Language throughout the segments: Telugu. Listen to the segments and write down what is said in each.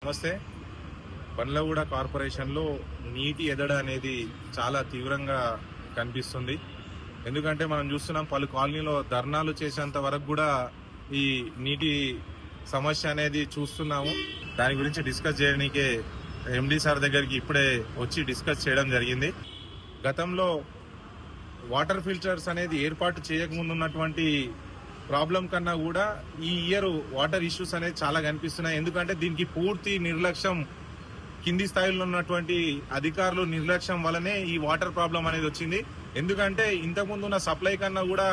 నమస్తే. బండ్లగూడ కార్పొరేషన్లో నీటి ఎదడ అనేది చాలా తీవ్రంగా కనిపిస్తుంది. ఎందుకంటే మనం చూస్తున్నాం పలు కాలనీలో ధర్నాలు చేసేంత వరకు కూడా ఈ నీటి సమస్య అనేది చూస్తున్నాము. దాని గురించి డిస్కస్ చేయడానికే ఎండి సార్ దగ్గరికి ఇప్పుడే వచ్చి డిస్కస్ చేయడం జరిగింది. గతంలో వాటర్ ఫిల్టర్స్ అనేది ఏర్పాటు చేయకముందు ఉన్నటువంటి ప్రాబ్లం కన్నా కూడా ఈ ఇయర్ వాటర్ ఇష్యూస్ అనేది చాలా కనిపిస్తున్నాయి. ఎందుకంటే దీనికి పూర్తి నిర్లక్ష్యం, కింది స్థాయిలో ఉన్నటువంటి అధికారులు నిర్లక్ష్యం వల్లనే ఈ వాటర్ ప్రాబ్లం అనేది వచ్చింది. ఎందుకంటే ఇంతకుముందు ఉన్న సప్లై కన్నా కూడా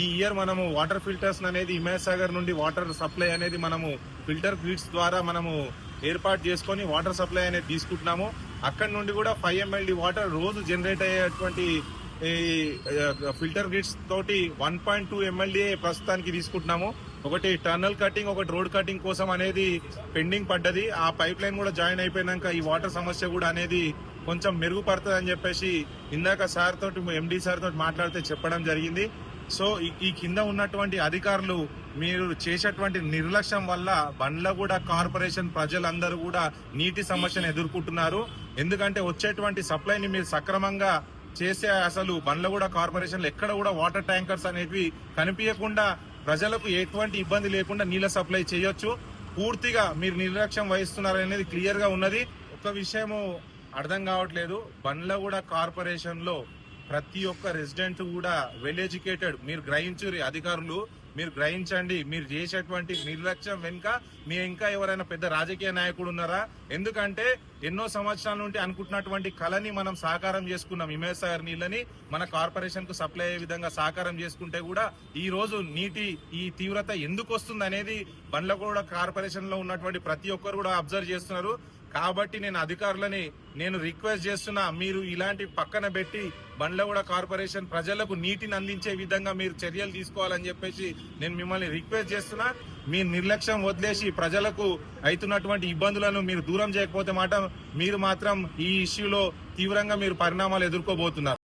ఈ ఇయర్ మనము వాటర్ ఫిల్టర్స్ అనేది హిమాయత్ సాగర్ నుండి వాటర్ సప్లై అనేది మనము ఫిల్టర్ గ్రిడ్స్ ద్వారా మనము ఏర్పాటు చేసుకొని వాటర్ సప్లై అనేది తీసుకుంటున్నాము. అక్కడి నుండి కూడా 5 mld వాటర్ రోజు జనరేట్ అయ్యేటువంటి ఈ ఫిల్టర్ గ్రిడ్స్ తోటి 1.2 mld ప్రస్తుతానికి తీసుకుంటున్నాము. ఒకటి టర్నల్ కటింగ్, ఒకటి రోడ్ కటింగ్ కోసం అనేది పెండింగ్ పడ్డది. ఆ పైప్ లైన్ కూడా జాయిన్ అయిపోయినాక ఈ వాటర్ సమస్య కూడా అనేది కొంచెం మెరుగుపడుతుంది అని చెప్పేసి ఇందాక సార్ తోటి, ఎండి సార్ తోటి మాట్లాడితే చెప్పడం జరిగింది. సో ఈ కింద ఉన్నటువంటి అధికారులు మీరు చేసేటువంటి నిర్లక్ష్యం వల్ల బండ్లగూడ కార్పొరేషన్ ప్రజలందరూ కూడా నీటి సమస్యను ఎదుర్కొంటున్నారు. ఎందుకంటే వచ్చేటువంటి సప్లైని మీరు సక్రమంగా చేసే అసలు బండ్లగూడ కార్పొరేషన్ ఎక్కడ కూడా వాటర్ ట్యాంకర్స్ అనేవి కనిపించకుండా ప్రజలకు ఎటువంటి ఇబ్బంది లేకుండా నీళ్ళ సప్లై చేయొచ్చు. పూర్తిగా మీరు నిర్లక్ష్యం వహిస్తున్నారనేది క్లియర్ గా ఉన్నది. ఒక విషయము అర్థం కావట్లేదు, బండ్లగూడ కార్పొరేషన్ లో ప్రతి ఒక్క రెసిడెంట్ కూడా వెల్ ఎడ్యుకేటెడ్. మీరు గ్రహించురి అధికారులు, మీరు గ్రహించండి. మీరు చేసేటువంటి నిర్లక్ష్యం వెనుక మీ ఇంకా ఎవరైనా పెద్ద రాజకీయ నాయకుడు ఉన్నారా? ఎందుకంటే ఎన్నో సంవత్సరాల నుండి అనుకుంటున్నటువంటి కళని మనం సాకారం చేసుకున్నాం. హిమాయత్ సాగర్ నీళ్ళని మన కార్పొరేషన్ కు సప్లై అయ్యే విధంగా సాకారం చేసుకుంటే కూడా ఈ రోజు నీటి ఈ తీవ్రత ఎందుకు వస్తుంది అనేది బండ్లగూడ కార్పొరేషన్ లో ఉన్నటువంటి ప్రతి ఒక్కరు కూడా అబ్జర్వ్ చేస్తున్నారు. కాబట్టి నేను అధికారులని రిక్వెస్ట్ చేస్తున్నా, మీరు ఇలాంటి పక్కన పెట్టి బండ్లగూడ కార్పొరేషన్ ప్రజలకు నీటిని అందించే విధంగా మీరు చర్యలు తీసుకోవాలని చెప్పేసి నేను మిమ్మల్ని రిక్వెస్ట్ చేస్తున్నా. మీ నిర్లక్ష్యం వదిలేసి ప్రజలకు అవుతున్నటువంటి ఇబ్బందులను మీరు దూరం చేయకపోతే మీరు మాత్రం ఈ ఇష్యూలో తీవ్రంగా మీరు పరిణామాలు ఎదుర్కోబోతున్నారు.